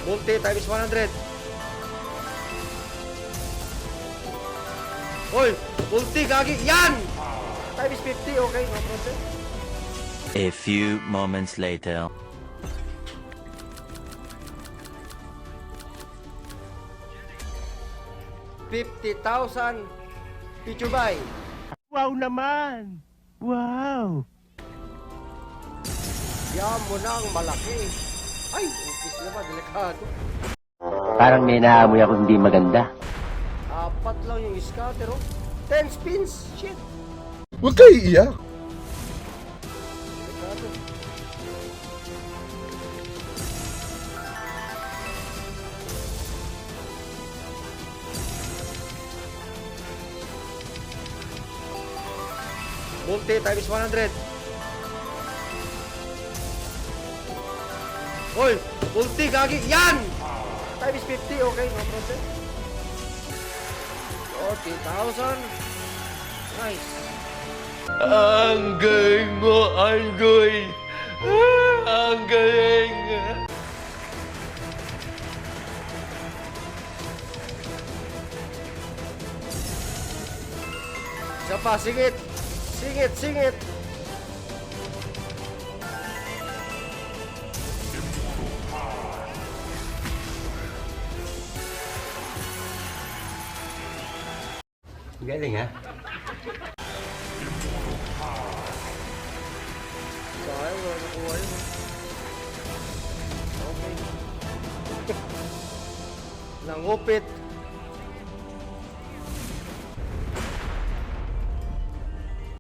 Multi times 100. Hoy! Multi, gagi! Yan! Times 50, okay, no problem. A few moments later. $50,000 picture buy. Wow naman! Wow! Yan mo na ang malaki. Ay, upis naman, delikado. Parang may naamoy ako hindi maganda. 4 lang yung scatter, oh. 10 spins, shit. Huwag kayo iiyak. Delikado. Multi times 100. Hoy! Multi, gagi! Yan! Times 50, okay, no problem. 40,000. Nice. Ang galing mo, Angoy! Ang galing! Isa pa, singit! Singit, singit! Galing ha? Sayang, wala nakuha yun. Okay. Nangupit.